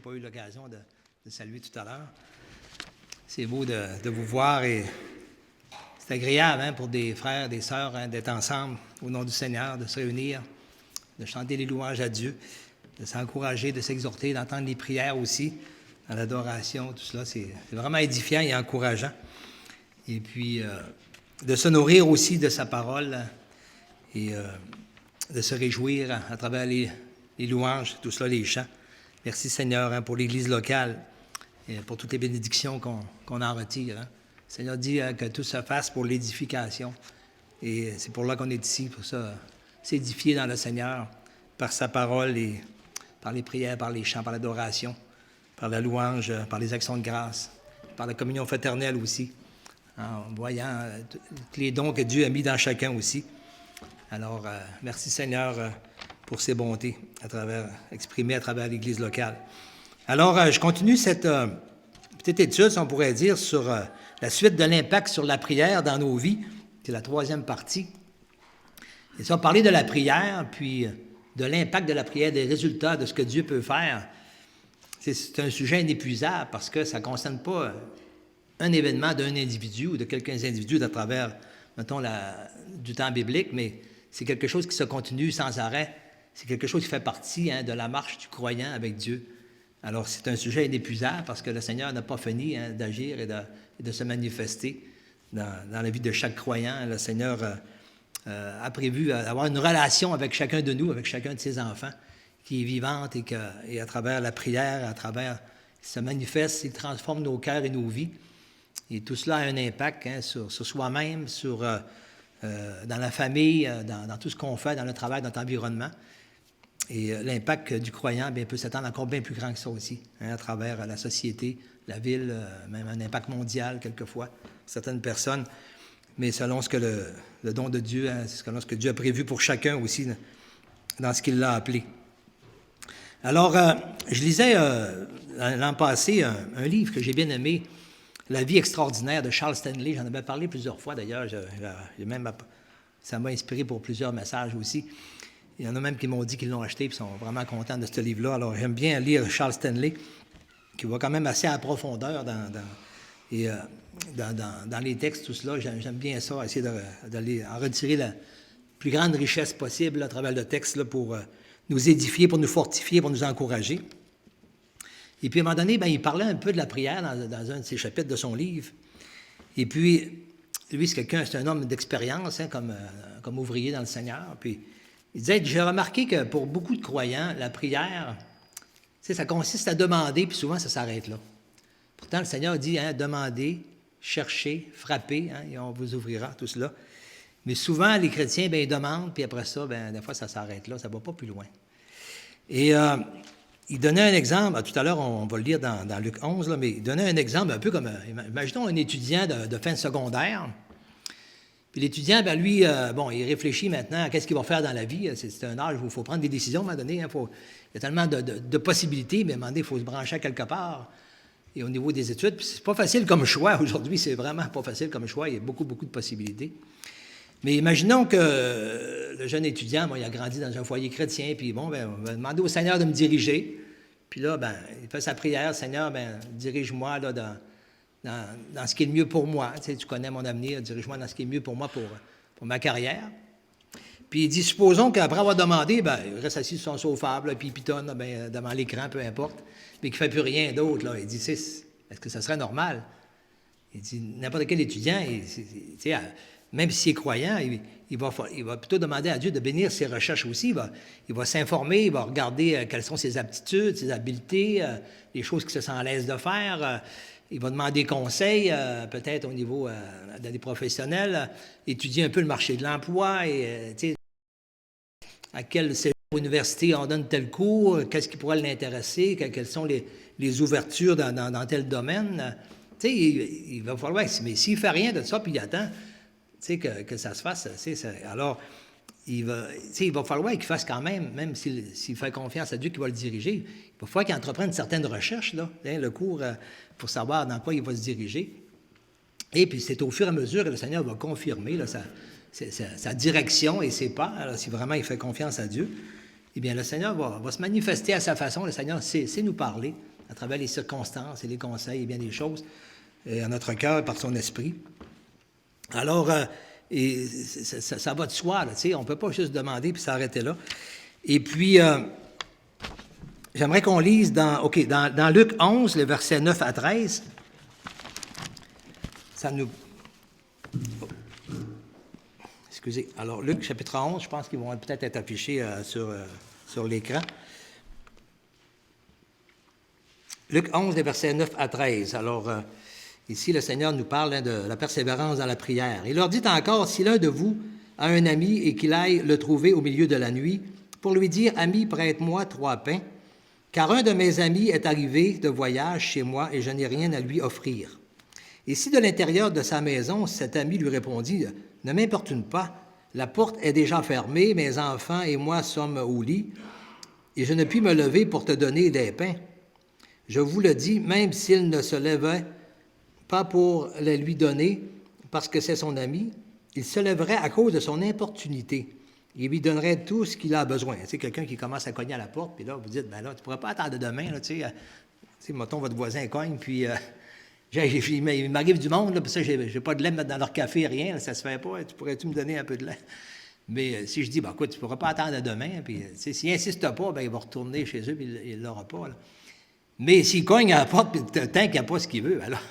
pas eu l'occasion de saluer tout à l'heure. C'est beau de vous voir et c'est agréable pour des frères, des sœurs d'être ensemble au nom du Seigneur, de se réunir, de chanter les louanges à Dieu, de s'encourager, de s'exhorter, d'entendre les prières aussi, dans l'adoration, tout cela. C'est vraiment édifiant et encourageant. Et puis, de se nourrir aussi de sa parole et de se réjouir à travers les louanges, tout cela, les chants. Merci Seigneur pour l'Église locale et pour toutes les bénédictions qu'on en retire. Le Seigneur dit que tout se fasse pour l'édification. Et c'est pour là qu'on est ici, pour ça, s'édifier dans le Seigneur par sa parole et par les prières, par les chants, par l'adoration, par la louange, par les actions de grâce, par la communion fraternelle aussi, en voyant tous les dons que Dieu a mis dans chacun aussi. Alors, merci Seigneur pour ses bontés exprimées à travers l'Église locale. Alors, je continue cette petite étude, si on pourrait dire, sur la suite de l'impact sur la prière dans nos vies. C'est la troisième partie. Et ça, on va parler de la prière, puis de l'impact de la prière, des résultats de ce que Dieu peut faire. C'est un sujet inépuisable parce que ça ne concerne pas un événement d'un individu ou de quelques individus à travers, mettons, du temps biblique, mais c'est quelque chose qui se continue sans arrêt. C'est quelque chose qui fait partie de la marche du croyant avec Dieu. Alors, c'est un sujet inépuisable parce que le Seigneur n'a pas fini d'agir et de se manifester dans la vie de chaque croyant. Le Seigneur a prévu d'avoir une relation avec chacun de nous, avec chacun de ses enfants, qui est vivante et à travers la prière, il se manifeste, il transforme nos cœurs et nos vies. Et tout cela a un impact sur soi-même, dans la famille, dans tout ce qu'on fait, dans le travail, dans notre environnement. Et l'impact du croyant peut s'étendre encore bien plus grand que ça aussi, à travers la société, la ville, même un impact mondial quelquefois, pour certaines personnes, mais selon ce que le don de Dieu, selon ce que Dieu a prévu pour chacun aussi, dans ce qu'il l'a appelé. Alors, je lisais l'an passé un livre que j'ai bien aimé, La vie extraordinaire de Charles Stanley. J'en avais parlé plusieurs fois d'ailleurs, ça m'a inspiré pour plusieurs messages aussi. Il y en a même qui m'ont dit qu'ils l'ont acheté et sont vraiment contents de ce livre-là. Alors, j'aime bien lire Charles Stanley, qui va quand même assez à profondeur dans les textes, tout cela. J'aime bien ça, essayer d'aller en retirer la plus grande richesse possible à travers le texte là, pour nous édifier, pour nous fortifier, pour nous encourager. Et puis, à un moment donné, il parlait un peu de la prière dans un de ses chapitres de son livre. Et puis, lui, c'est un homme d'expérience, comme ouvrier dans le Seigneur. Puis, il disait, j'ai remarqué que pour beaucoup de croyants, la prière, ça consiste à demander, puis souvent, ça s'arrête là. Pourtant, le Seigneur dit, demandez, cherchez, frappez, et on vous ouvrira, tout cela. Mais souvent, les chrétiens, ils demandent, puis après ça, des fois, ça s'arrête là, ça ne va pas plus loin. Et il donnait un exemple, tout à l'heure, on va le lire dans Luc 11, là, mais il donnait un exemple un peu comme, imaginons un étudiant de fin de secondaire. Puis l'étudiant, lui, il réfléchit maintenant à qu'est-ce qu'il va faire dans la vie. C'est un âge où il faut prendre des décisions à un moment donné. Il y a tellement de possibilités, mais à un moment donné, il faut se brancher à quelque part. Et au niveau des études, c'est pas facile comme choix. Aujourd'hui, c'est vraiment pas facile comme choix. Il y a beaucoup, beaucoup de possibilités. Mais imaginons que le jeune étudiant, il a grandi dans un foyer chrétien, puis on va demander au Seigneur de me diriger. Puis là, il fait sa prière, Seigneur, dirige-moi là, dans ce qui est le mieux pour moi. Tu connais mon avenir, dirige-moi dans ce qui est mieux pour moi, pour ma carrière. Puis il dit, supposons qu'après avoir demandé, il reste assis sur son sofa, puis il pitonne devant l'écran, peu importe, mais qu'il ne fait plus rien d'autre. Là. Il dit, est-ce que ça serait normal? Il dit, n'importe quel étudiant, même s'il est croyant, il va plutôt demander à Dieu de bénir ses recherches aussi. Il va s'informer, il va regarder quelles sont ses aptitudes, ses habiletés, les choses qu'il se sent à l'aise de faire. Il va demander conseil, peut-être au niveau des professionnels, étudier un peu le marché de l'emploi, et à quelle université on donne tel cours, qu'est-ce qui pourrait l'intéresser, quelles sont les ouvertures dans tel domaine. Il va falloir, mais s'il ne fait rien de ça, puis il attend que ça se fasse, alors il va falloir qu'il fasse quand même s'il fait confiance à Dieu qui va le diriger, il va falloir qu'il entreprenne certaines recherches, là, le cours, pour savoir dans quoi il va se diriger. Et puis c'est au fur et à mesure que le Seigneur va confirmer là, sa direction et ses pas. Alors, si vraiment il fait confiance à Dieu, eh bien le Seigneur va se manifester à sa façon. Le Seigneur sait nous parler à travers les circonstances et les conseils et bien des choses, à notre cœur par son esprit. Alors, et ça va de soi, là, on ne peut pas juste demander puis s'arrêter là. Et puis, j'aimerais qu'on lise dans Luc 11, les versets 9 à 13. Ça nous... Excusez. Alors, Luc, chapitre 11, je pense qu'ils vont peut-être être affichés sur l'écran. Luc 11, les versets 9 à 13. Alors, ici, le Seigneur nous parle de la persévérance dans la prière. Il leur dit encore, si l'un de vous a un ami et qu'il aille le trouver au milieu de la nuit, pour lui dire, « Ami, prête-moi 3 pains, car un de mes amis est arrivé de voyage chez moi et je n'ai rien à lui offrir. » Et si de l'intérieur de sa maison, cet ami lui répondit, « Ne m'importune pas, la porte est déjà fermée, mes enfants et moi sommes au lit, et je ne puis me lever pour te donner des pains. Je vous le dis, même s'il ne se levait pas pour les lui donner, parce que c'est son ami, il se lèverait à cause de son importunité. Il lui donnerait tout ce qu'il a besoin. » Tu sais, quelqu'un qui commence à cogner à la porte, puis là, vous dites, « Ben là, tu ne pourrais pas attendre demain, là, tu sais, mettons, votre voisin cogne, puis... il m'arrive du monde, là, puis ça, j'ai pas de lait à mettre dans leur café, rien, là, ça se fait pas. Tu pourrais-tu me donner un peu de lait? » Mais si je dis, ben écoute, tu ne pourras pas attendre à demain, puis s'il n'insiste pas, ben il va retourner chez eux, puis il ne l'aura pas. Là. Mais s'il cogne à la porte, puis tant qu'il n'a pas ce qu'il veut, alors,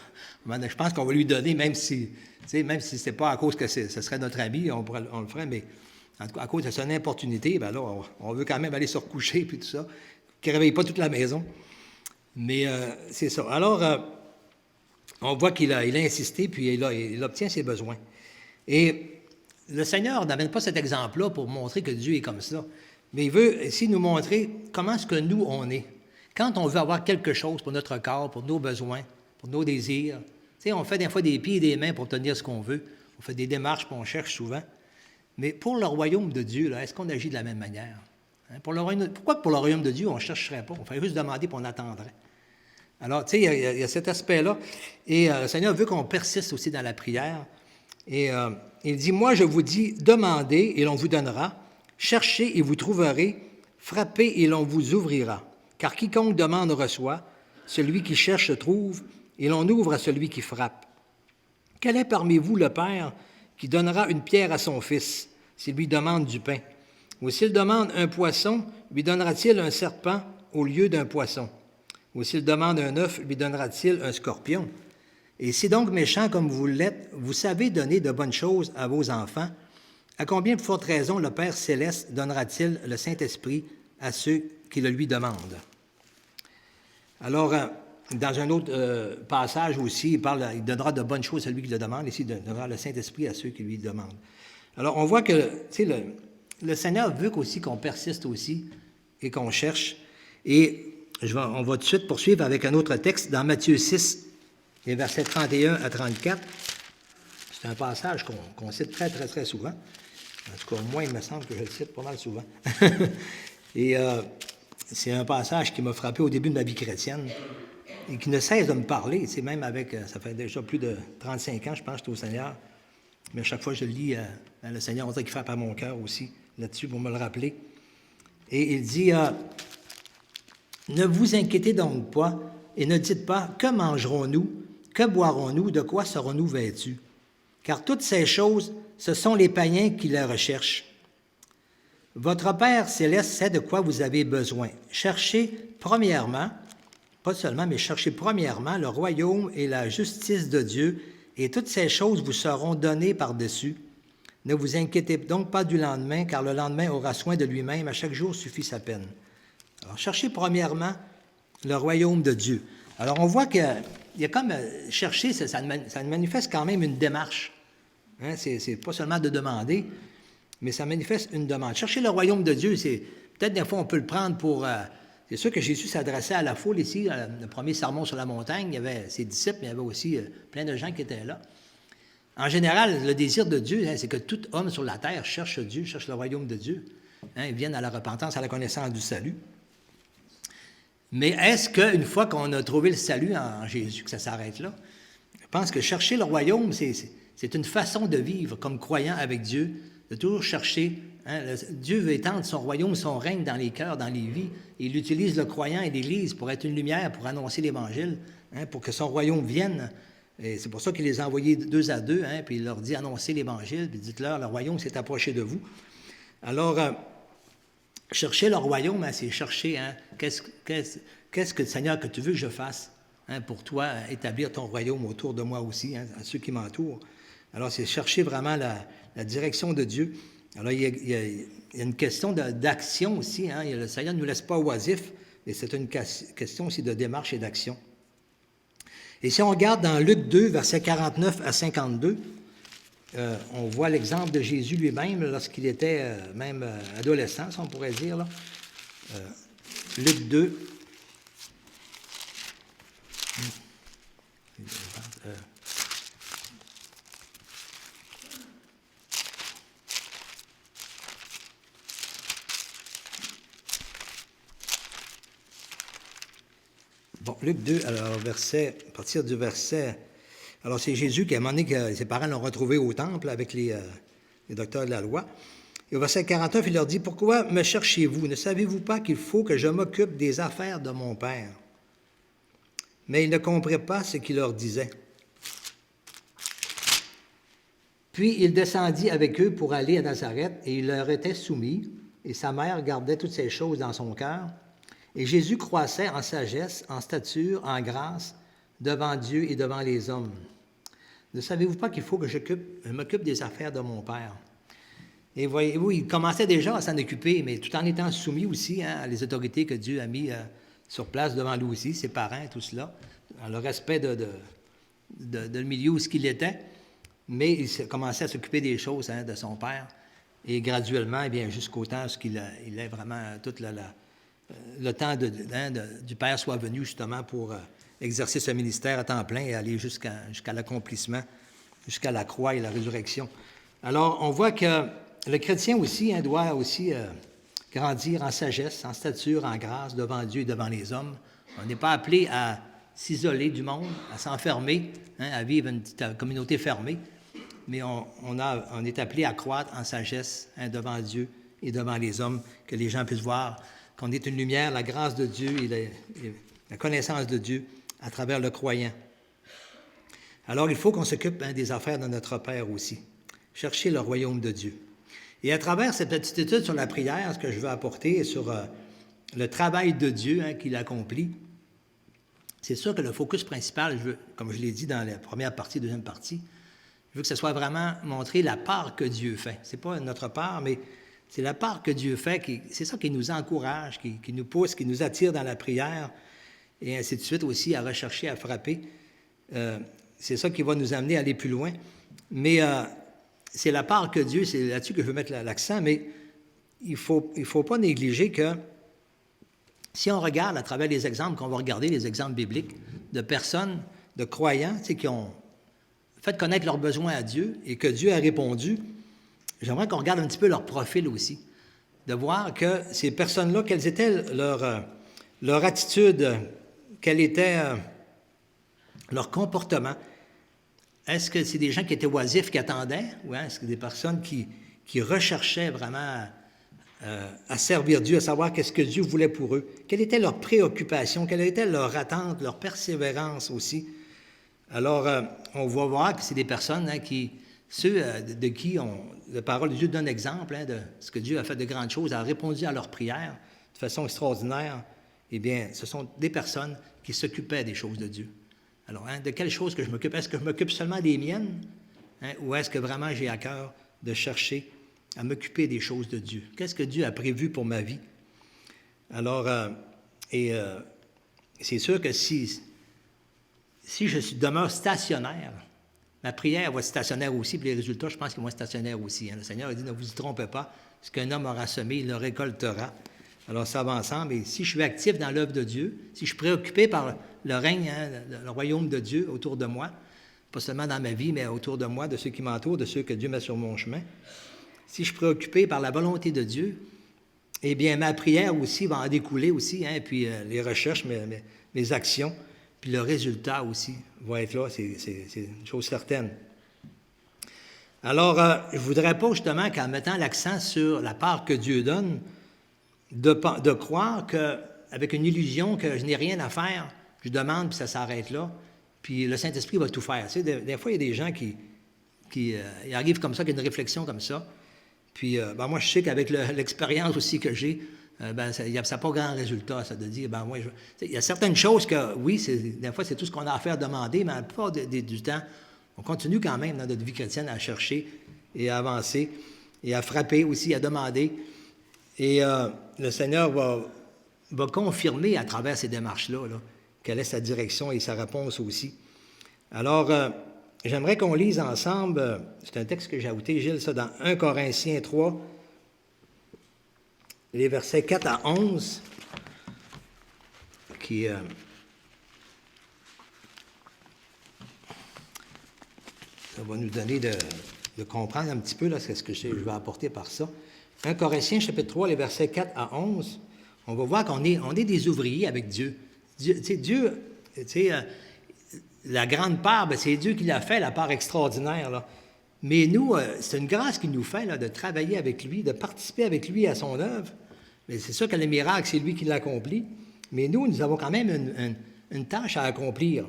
je pense qu'on va lui donner, même si ce n'est pas à cause que ce serait notre ami, on le ferait, mais en tout cas, à cause de son importunité, ben là, on veut quand même aller se recoucher, puis tout ça, qu'il ne réveille pas toute la maison. Mais c'est ça. Alors, on voit qu'il a insisté, puis il obtient ses besoins. Et le Seigneur n'amène pas cet exemple-là pour montrer que Dieu est comme ça, mais il veut ici nous montrer comment est-ce que nous, on est. Quand on veut avoir quelque chose pour notre corps, pour nos besoins, pour nos désirs, on fait des fois des pieds et des mains pour obtenir ce qu'on veut. On fait des démarches, puis on cherche souvent. Mais pour le royaume de Dieu, là, est-ce qu'on agit de la même manière? Pourquoi pour le royaume de Dieu, on ne chercherait pas? On ferait juste demander, puis on attendrait. Alors, tu sais, il y a cet aspect-là. Et le Seigneur veut qu'on persiste aussi dans la prière. Et il dit, « Moi, je vous dis, demandez et l'on vous donnera, cherchez et vous trouverez, frappez et l'on vous ouvrira. Car quiconque demande reçoit, celui qui cherche trouve, et l'on ouvre à celui qui frappe. Quel est parmi vous le Père qui donnera une pierre à son fils s'il lui demande du pain? Ou s'il demande un poisson, lui donnera-t-il un serpent au lieu d'un poisson? Ou s'il demande un œuf, lui donnera-t-il un scorpion? Et si donc méchant comme vous l'êtes, vous savez donner de bonnes choses à vos enfants, à combien de forte raison le Père céleste donnera-t-il le Saint-Esprit à ceux qui le lui demandent? » Alors, dans un autre passage aussi, il donnera de bonnes choses à celui qui le demande, ici, il donnera le Saint-Esprit à ceux qui lui demandent. Alors, on voit que, tu sais, le Seigneur veut aussi qu'on persiste aussi et qu'on cherche. Et on va tout de suite poursuivre avec un autre texte dans Matthieu 6, les versets 31 à 34. C'est un passage qu'on cite très, très, très souvent. En tout cas, moi, il me semble que je le cite pas mal souvent. Et c'est un passage qui m'a frappé au début de ma vie chrétienne et qui ne cesse de me parler. C'est même avec, ça fait déjà plus de 35 ans, je pense, que je suis au Seigneur. Mais à chaque fois que je le lis, le Seigneur, on dirait qu'il frappe à mon cœur aussi, là-dessus, pour me le rappeler. Et il dit, ne vous inquiétez donc pas et ne dites pas, que mangerons-nous, que boirons-nous, de quoi serons-nous vêtus? Car toutes ces choses, ce sont les païens qui les recherchent. Votre Père céleste sait de quoi vous avez besoin. Cherchez premièrement, pas seulement, mais cherchez premièrement le royaume et la justice de Dieu, et toutes ces choses vous seront données par-dessus. Ne vous inquiétez donc pas du lendemain, car le lendemain aura soin de lui-même, à chaque jour suffit sa peine. Alors, cherchez premièrement le royaume de Dieu. Alors, on voit qu'il y a comme chercher, ça manifeste quand même une démarche. Hein? C'est pas seulement de demander, mais ça manifeste une demande. Chercher le royaume de Dieu, c'est peut-être des fois on peut le prendre pour... c'est sûr que Jésus s'adressait à la foule ici, le premier sermon sur la montagne, il y avait ses disciples, mais il y avait aussi plein de gens qui étaient là. En général, le désir de Dieu, c'est que tout homme sur la terre cherche Dieu, cherche le royaume de Dieu. Hein, ils viennent à la repentance, à la connaissance du salut. Mais est-ce qu'une fois qu'on a trouvé le salut en Jésus, que ça s'arrête là? Je pense que chercher le royaume, c'est une façon de vivre comme croyant avec Dieu, de toujours chercher Dieu veut étendre son royaume, son règne dans les cœurs, dans les vies. Il utilise le croyant et l'Église pour être une lumière, pour annoncer l'Évangile, pour que son royaume vienne. Et c'est pour ça qu'il les a envoyés 2 à 2, puis il leur dit annoncez l'Évangile, puis dites-leur, le royaume s'est approché de vous. Alors, chercher le royaume, c'est chercher, qu'est-ce que, Seigneur, que tu veux que je fasse pour toi, établir ton royaume autour de moi aussi, à ceux qui m'entourent. Alors, c'est chercher vraiment la direction de Dieu. Alors, il y a une question d'action aussi. Le Seigneur ne nous laisse pas oisifs, et c'est une question aussi de démarche et d'action. Et si on regarde dans Luc 2, versets 49 à 52, on voit l'exemple de Jésus lui-même lorsqu'il était même adolescent, si on pourrait dire. Là. Luc 2. Bon, Luc 2, alors, à partir du verset... Alors, c'est Jésus qui, à un moment donné, que ses parents l'ont retrouvé au temple avec les docteurs de la loi. Et au verset 49, il leur dit, « Pourquoi me cherchez-vous? Ne savez-vous pas qu'il faut que je m'occupe des affaires de mon Père? » Mais ils ne comprenaient pas ce qu'il leur disait. Puis il descendit avec eux pour aller à Nazareth, et il leur était soumis, et sa mère gardait toutes ces choses dans son cœur. Et Jésus croissait en sagesse, en stature, en grâce, devant Dieu et devant les hommes. Ne savez-vous pas qu'il faut que je m'occupe des affaires de mon Père? Et voyez-vous, il commençait déjà à s'en occuper, mais tout en étant soumis aussi à les autorités que Dieu a mis sur place devant lui aussi, ses parents et tout cela, dans le respect de le milieu où il était. Mais il commençait à s'occuper des choses de son Père. Et graduellement, eh bien, jusqu'au temps où il ait vraiment tout le temps du Père soit venu justement pour exercer ce ministère à temps plein et aller jusqu'à l'accomplissement, jusqu'à la croix et la résurrection. Alors, on voit que le chrétien aussi doit aussi grandir en sagesse, en stature, en grâce devant Dieu et devant les hommes. On n'est pas appelé à s'isoler du monde, à s'enfermer, à vivre une petite communauté fermée, mais on est appelé à croître en sagesse devant Dieu et devant les hommes, que les gens puissent voir qu'on est une lumière, la grâce de Dieu et la connaissance de Dieu à travers le croyant. Alors, il faut qu'on s'occupe des affaires de notre Père aussi. Chercher le royaume de Dieu. Et à travers cette petite étude sur la prière, ce que je veux apporter sur le travail de Dieu qu'il accomplit, c'est sûr que le focus principal, comme je l'ai dit dans la première partie, deuxième partie, je veux que ce soit vraiment montrer la part que Dieu fait. Ce n'est pas notre part, mais c'est la part que Dieu fait, c'est ça qui nous encourage, qui nous pousse, qui nous attire dans la prière, et ainsi de suite aussi à rechercher, à frapper. C'est ça qui va nous amener à aller plus loin. Mais c'est la part que Dieu, c'est là-dessus que je veux mettre l'accent, mais il ne faut pas négliger que si on regarde à travers les exemples qu'on va regarder, les exemples bibliques de personnes, de croyants, qui ont fait connaître leurs besoins à Dieu et que Dieu a répondu, j'aimerais qu'on regarde un petit peu leur profil aussi, de voir que ces personnes-là, quelles étaient leur attitude, quel était leur comportement. Est-ce que c'est des gens qui étaient oisifs, qui attendaient, ou est-ce que des personnes qui recherchaient vraiment à servir Dieu, à savoir qu'est-ce que Dieu voulait pour eux? Quelle était leur préoccupation? Quelle était leur attente, leur persévérance aussi? Alors, on va voir que c'est des personnes ceux de qui la parole de Dieu donne exemple de ce que Dieu a fait de grandes choses, a répondu à leurs prières de façon extraordinaire. Eh bien, ce sont des personnes qui s'occupaient des choses de Dieu. Alors, de quelles choses que je m'occupe? Est-ce que je m'occupe seulement des miennes? Ou est-ce que vraiment j'ai à cœur de chercher à m'occuper des choses de Dieu? Qu'est-ce que Dieu a prévu pour ma vie? Alors, c'est sûr que si je demeure stationnaire, ma prière va être stationnaire aussi, puis les résultats, je pense qu'ils vont être stationnaires aussi. Le Seigneur a dit, ne vous y trompez pas, ce qu'un homme aura semé, il le récoltera. Alors, ça va ensemble. Et si je suis actif dans l'œuvre de Dieu, si je suis préoccupé par le règne, le royaume de Dieu autour de moi, pas seulement dans ma vie, mais autour de moi, de ceux qui m'entourent, de ceux que Dieu met sur mon chemin, si je suis préoccupé par la volonté de Dieu, eh bien, ma prière aussi va en découler aussi, puis les recherches, mes actions, puis le résultat aussi va être là, c'est une chose certaine. Alors, je ne voudrais pas justement qu'en mettant l'accent sur la part que Dieu donne, de croire qu'avec une illusion que je n'ai rien à faire, je demande puis ça s'arrête là, puis le Saint-Esprit va tout faire. Tu sais, des fois, il y a des gens qui arrivent comme ça, qui ont une réflexion comme ça. Puis, moi, je sais qu'avec l'expérience aussi que j'ai, ça n'a pas grand résultat, ça, de dire, il y a certaines choses que, oui, des fois, c'est tout ce qu'on a à faire demander, mais la plupart du temps, on continue quand même dans notre vie chrétienne à chercher et à avancer et à frapper aussi, à demander. Et le Seigneur va confirmer à travers ces démarches-là quelle est sa direction et sa réponse aussi. Alors, j'aimerais qu'on lise ensemble, c'est un texte que j'ai ajouté, Gilles, ça, dans 1 Corinthiens 3, les versets 4 à 11, qui... ça va nous donner de comprendre un petit peu là, ce que je vais apporter par ça. 1 Corinthiens, chapitre 3, les versets 4 à 11, on va voir qu'on est des ouvriers avec Dieu. Dieu, la grande part, c'est Dieu qui l'a fait, la part extraordinaire. Là. Mais nous, c'est une grâce qu'il nous fait là, de travailler avec lui, de participer avec lui à son œuvre. Mais c'est sûr que le miracle, c'est lui qui l'accomplit. Mais nous avons quand même une tâche à accomplir.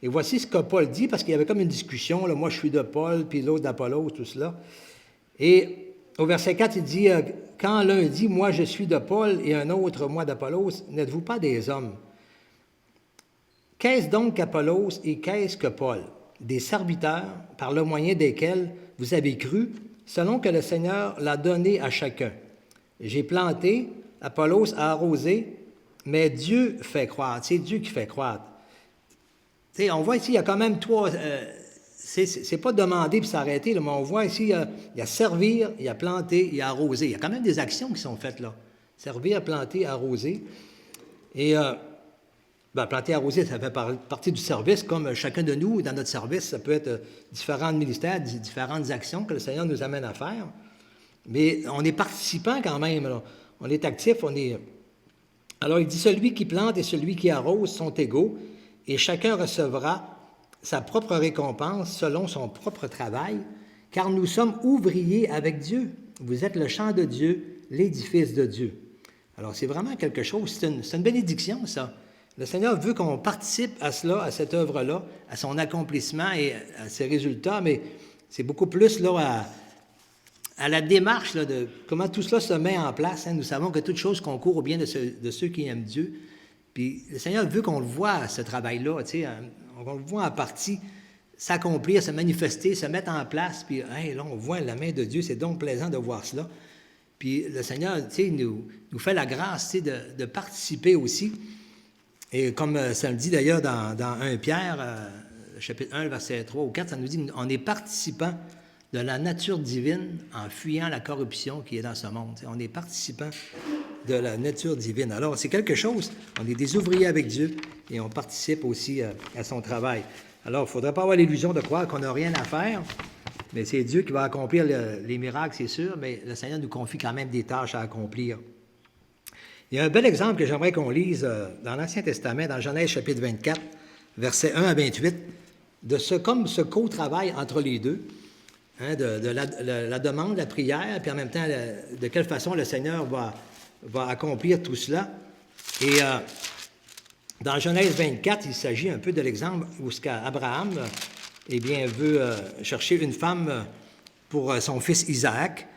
Et voici ce que Paul dit, parce qu'il y avait comme une discussion, là, moi je suis de Paul, puis l'autre d'Apollos, tout cela. Et au verset 4, il dit, quand l'un dit, moi je suis de Paul, et un autre, moi d'Apollos, n'êtes-vous pas des hommes? Qu'est-ce donc qu'Apollos et qu'est-ce que Paul? Des serviteurs, par le moyen desquels vous avez cru, selon que le Seigneur l'a donné à chacun. J'ai planté, Apollos a arrosé, mais Dieu fait croître. C'est Dieu qui fait croître. T'sais, on voit ici, il y a quand même trois... c'est pas demander puis s'arrêter, là, mais on voit ici, il y a servir, il y a planter, il y a arroser. Il y a quand même des actions qui sont faites là. Servir, planter, arroser. Et planter, arroser, ça fait partie du service, comme chacun de nous, dans notre service, ça peut être différents ministères, différentes actions que le Seigneur nous amène à faire. Mais on est participant quand même, là. On est actif, on est... Alors, il dit, celui qui plante et celui qui arrose sont égaux, et chacun recevra sa propre récompense selon son propre travail, car nous sommes ouvriers avec Dieu. Vous êtes le champ de Dieu, l'édifice de Dieu. Alors, c'est vraiment quelque chose, c'est une bénédiction, ça. Le Seigneur veut qu'on participe à cela, à cette œuvre-là, à son accomplissement et à ses résultats, mais c'est beaucoup plus là à la démarche là, de comment tout cela se met en place. Hein. Nous savons que toute chose concourt au bien de ceux qui aiment Dieu. Puis le Seigneur veut qu'on le voit, ce travail-là, on le voit en partie s'accomplir, se manifester, se mettre en place. Puis là, on voit la main de Dieu, c'est donc plaisant de voir cela. Puis le Seigneur nous fait la grâce de participer aussi. Et comme ça le dit d'ailleurs dans 1 Pierre, chapitre 1, verset 3 ou 4, ça nous dit on est participant de la nature divine en fuyant la corruption qui est dans ce monde. On est participant de la nature divine. Alors, c'est quelque chose. On est des ouvriers avec Dieu et on participe aussi à son travail. Alors, il ne faudrait pas avoir l'illusion de croire qu'on n'a rien à faire, mais c'est Dieu qui va accomplir les miracles, c'est sûr, mais le Seigneur nous confie quand même des tâches à accomplir. Il y a un bel exemple que j'aimerais qu'on lise dans l'Ancien Testament, dans Genèse chapitre 24, versets 1 à 28, de ce co-travail entre les deux, hein, de la demande, la prière, puis en même temps, de quelle façon le Seigneur va accomplir tout cela. Et dans Genèse 24, il s'agit un peu de l'exemple où Abraham veut chercher une femme pour son fils Isaac.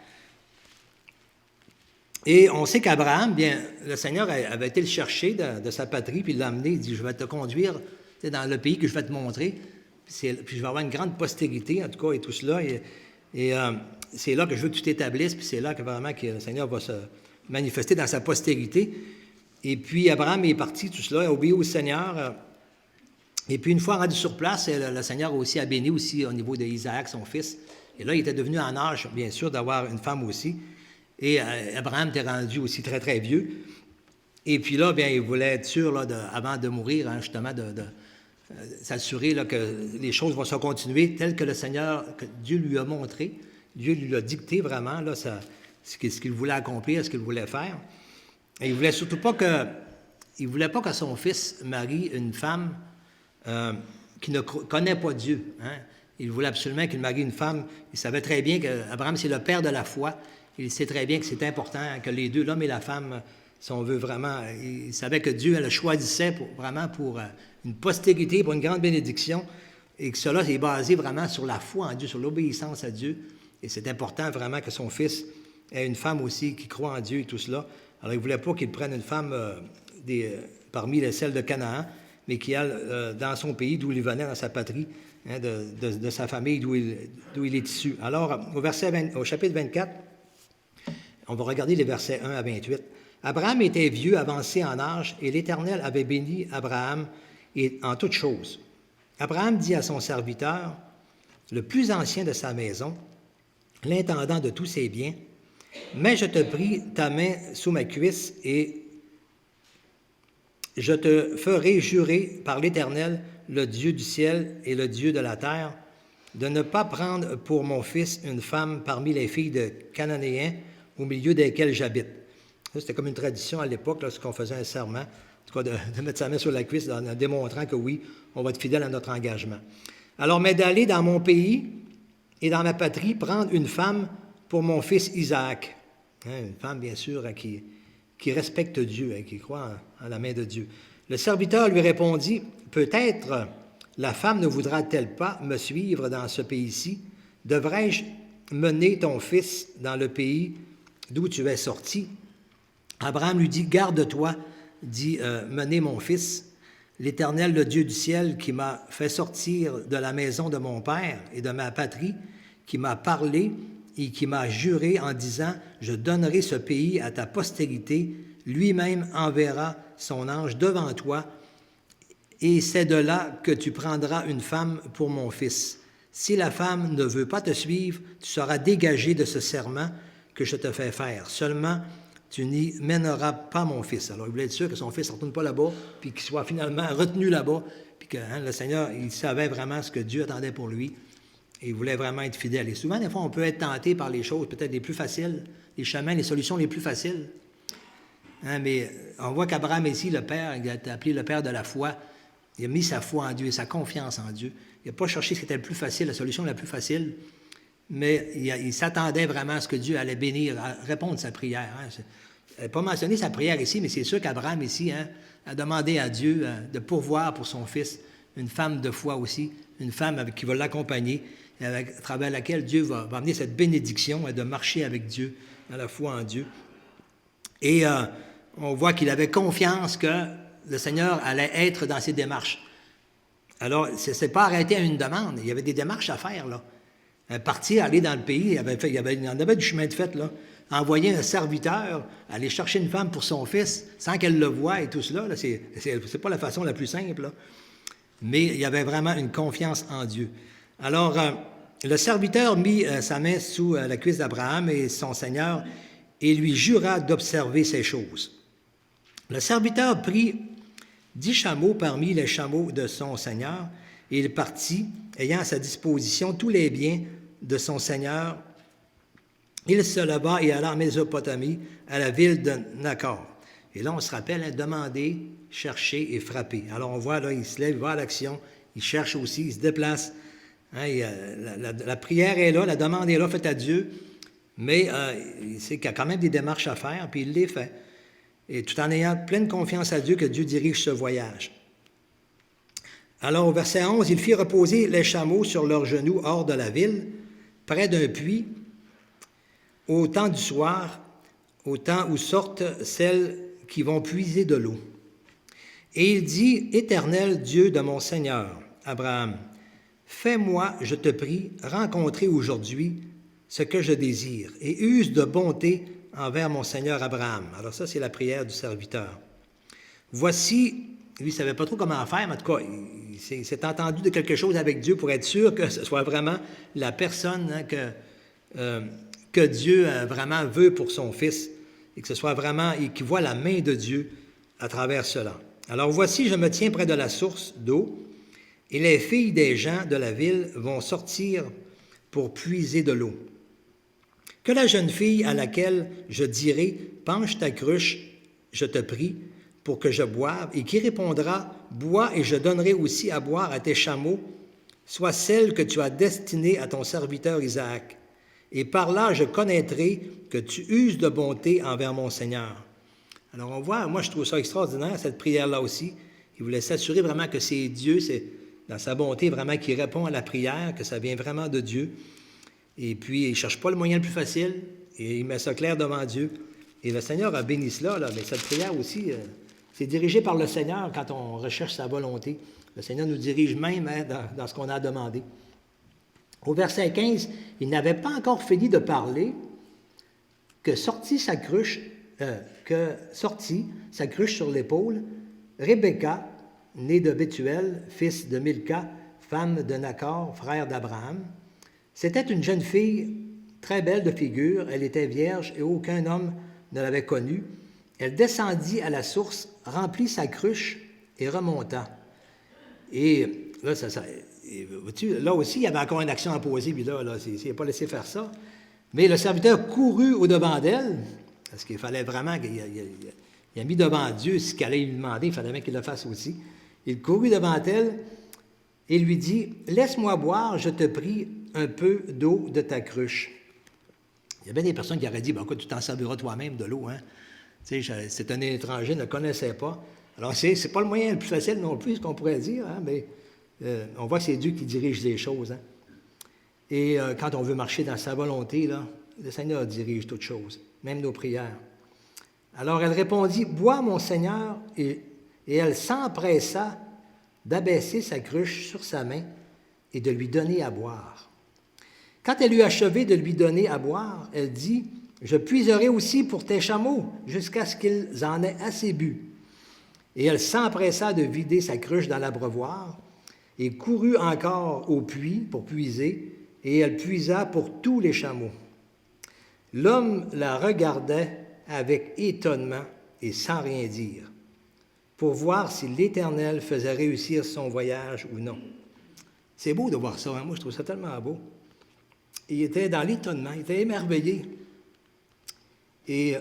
Et on sait qu'Abraham, bien, le Seigneur avait été le chercher de sa patrie, puis l'a amené, il dit, je vais te conduire dans le pays que je vais te montrer, puis je vais avoir une grande postérité, en tout cas, et tout cela. Et c'est là que je veux que tu t'établisses, puis c'est là que vraiment que le Seigneur va se manifester dans sa postérité. Et puis Abraham est parti, tout cela, a obéi au Seigneur. Et puis une fois rendu sur place, le Seigneur aussi a béni aussi au niveau d'Isaac, son fils. Et là, il était devenu en âge, bien sûr, d'avoir une femme aussi. Et Abraham était rendu aussi très, très vieux. Et puis là, bien, il voulait être sûr, là, avant de mourir, hein, justement, de s'assurer là, que les choses vont se continuer telles que le Seigneur, que Dieu lui a montré. Dieu lui a dicté vraiment là, ce qu'il voulait accomplir, ce qu'il voulait faire. Et il voulait surtout pas que son fils marie une femme qui ne connaît pas Dieu. Hein. Il voulait absolument qu'il marie une femme. Il savait très bien qu'Abraham, c'est le père de la foi. Il sait très bien que c'est important que les deux, l'homme et la femme, si on veut vraiment... Il savait que Dieu le choisissait pour une postérité, pour une grande bénédiction, et que cela est basé vraiment sur la foi en Dieu, sur l'obéissance à Dieu. Et c'est important vraiment que son fils ait une femme aussi qui croit en Dieu et tout cela. Alors, il ne voulait pas qu'il prenne une femme parmi celles de Canaan, mais qui aille dans son pays d'où il venait, dans sa patrie, hein, de sa famille, d'où il est issu. Alors, au chapitre 24, on va regarder les versets 1 à 28. Abraham était vieux, avancé en âge, et l'Éternel avait béni Abraham en toutes choses. Abraham dit à son serviteur, le plus ancien de sa maison, l'intendant de tous ses biens, « Mais je te prie ta main sous ma cuisse, et je te ferai jurer par l'Éternel, le Dieu du ciel et le Dieu de la terre, de ne pas prendre pour mon fils une femme parmi les filles de Cananéens au milieu desquelles j'habite. » C'était comme une tradition à l'époque, lorsqu'on faisait un serment, en tout cas de mettre sa main sur la cuisse en démontrant que oui, on va être fidèle à notre engagement. Alors, mais d'aller dans mon pays et dans ma patrie, prendre une femme pour mon fils Isaac. Hein, une femme, bien sûr, qui respecte Dieu, hein, qui croit en la main de Dieu. Le serviteur lui répondit, « Peut-être la femme ne voudra-t-elle pas me suivre dans ce pays-ci? Devrais-je mener ton fils dans le pays d'où tu es sorti? » Abraham lui dit, « Garde-toi, dit, mener mon fils. L'Éternel, le Dieu du ciel, qui m'a fait sortir de la maison de mon père et de ma patrie, qui m'a parlé et qui m'a juré en disant, je donnerai ce pays à ta postérité, lui-même enverra son ange devant toi, et c'est de là que tu prendras une femme pour mon fils. Si la femme ne veut pas te suivre, tu seras dégagé de ce serment que je te fais faire. Seulement, tu n'y mèneras pas mon fils. » Alors, il voulait être sûr que son fils ne retourne pas là-bas, puis qu'il soit finalement retenu là-bas, puis que le Seigneur, il savait vraiment ce que Dieu attendait pour lui, et il voulait vraiment être fidèle. Et souvent, des fois, on peut être tenté par les choses peut-être les plus faciles, les chemins, les solutions les plus faciles. Hein, mais on voit qu'Abraham ici, le père, il a été appelé le père de la foi, il a mis sa foi en Dieu et sa confiance en Dieu. Il n'a pas cherché ce qui était le plus facile, la solution la plus facile, mais il s'attendait vraiment à ce que Dieu allait bénir, à répondre à sa prière. Hein. Je n'ai pas mentionné sa prière ici, mais c'est sûr qu'Abraham ici a demandé à Dieu de pourvoir pour son fils une femme de foi aussi, une femme qui va l'accompagner, à travers laquelle Dieu va amener cette bénédiction de marcher avec Dieu, dans la foi en Dieu. Et on voit qu'il avait confiance que le Seigneur allait être dans ses démarches. Alors, ce n'est pas arrêté à une demande, il y avait des démarches à faire, là. Partir, aller dans le pays, il en avait du chemin de fait, là. Envoyer un serviteur, aller chercher une femme pour son fils, sans qu'elle le voie et tout cela, là, c'est pas la façon la plus simple, là. Mais il y avait vraiment une confiance en Dieu. Alors, le serviteur mit sa main sous la cuisse d'Abraham et son Seigneur et lui jura d'observer ces choses. Le serviteur prit 10 chameaux parmi les chameaux de son Seigneur et il partit, ayant à sa disposition tous les biens de son Seigneur. Il se leva et alla en Mésopotamie, à la ville de Nacor. Et là, on se rappelle, demander, chercher et frapper. Alors, on voit, là, il se lève, il va à l'action, il cherche aussi, il se déplace. Hein, la prière est là, la demande est là, faite à Dieu, mais il sait qu'il y a quand même des démarches à faire, puis il les fait. Et tout en ayant pleine confiance à Dieu que Dieu dirige ce voyage. Alors, au verset 11, il fit reposer les chameaux sur leurs genoux hors de la ville, près d'un puits, au temps du soir, au temps où sortent celles qui vont puiser de l'eau. Et il dit, « Éternel Dieu de mon Seigneur, Abraham, fais-moi, je te prie, rencontrer aujourd'hui ce que je désire, et use de bonté envers mon Seigneur Abraham. » Alors ça, c'est la prière du serviteur. Voici, lui, il ne savait pas trop comment faire, mais en tout cas, il s'est entendu de quelque chose avec Dieu pour être sûr que ce soit vraiment la personne que Dieu vraiment veut pour son fils, et que ce soit vraiment, et qu'il voit la main de Dieu à travers cela. Alors voici, je me tiens près de la source d'eau, et les filles des gens de la ville vont sortir pour puiser de l'eau. Que la jeune fille à laquelle je dirai, penche ta cruche, je te prie, pour que je boive, et qui répondra, bois, et je donnerai aussi à boire à tes chameaux soit celle que tu as destinée à ton serviteur Isaac. Et par là, je connaîtrai que tu uses de bonté envers mon Seigneur. » Alors on voit, moi je trouve ça extraordinaire, cette prière-là aussi. Il voulait s'assurer vraiment que c'est Dieu, c'est dans sa bonté vraiment qui répond à la prière, que ça vient vraiment de Dieu. Et puis, il ne cherche pas le moyen le plus facile, et il met ça clair devant Dieu. Et le Seigneur a béni cela, là, mais cette prière aussi, c'est dirigé par le Seigneur quand on recherche sa volonté. Le Seigneur nous dirige même dans ce qu'on a demandé. Au verset 15, il n'avait pas encore fini de parler que sortit sa cruche sur l'épaule, Rebecca, née de Bethuel, fils de Milca, femme de Nachor, frère d'Abraham. C'était une jeune fille très belle de figure, elle était vierge et aucun homme ne l'avait connue. Elle descendit à la source, remplit sa cruche et remonta. Et là, là aussi, il y avait encore une action à poser, puis là il n'a pas laissé faire ça. Mais le serviteur courut au-devant d'elle, parce qu'il fallait vraiment qu'il a mis devant Dieu ce qu'elle allait lui demander, il fallait bien qu'il le fasse aussi. Il courut devant elle et lui dit, « Laisse-moi boire, je te prie, un peu d'eau de ta cruche. » Il y a bien des personnes qui auraient dit, « Écoute, tu t'en serviras toi-même de l'eau. Hein? » Tu sais, c'est un étranger, ne connaissait pas. Alors, c'est pas le moyen le plus facile non plus, ce qu'on pourrait dire, hein, mais on voit que c'est Dieu qui dirige les choses. Hein? Et quand on veut marcher dans sa volonté, là, le Seigneur dirige toutes choses, même nos prières. Alors, elle répondit, « Bois, mon Seigneur, » et elle s'empressa d'abaisser sa cruche sur sa main et de lui donner à boire. Quand elle eut achevé de lui donner à boire, elle dit, « Je puiserai aussi pour tes chameaux, jusqu'à ce qu'ils en aient assez bu. » Et elle s'empressa de vider sa cruche dans l'abreuvoir et courut encore au puits pour puiser, et elle puisa pour tous les chameaux. L'homme la regardait avec étonnement et sans rien dire, pour voir si l'Éternel faisait réussir son voyage ou non. C'est beau de voir ça, hein? Moi je trouve ça tellement beau. Il était dans l'étonnement, il était émerveillé. Et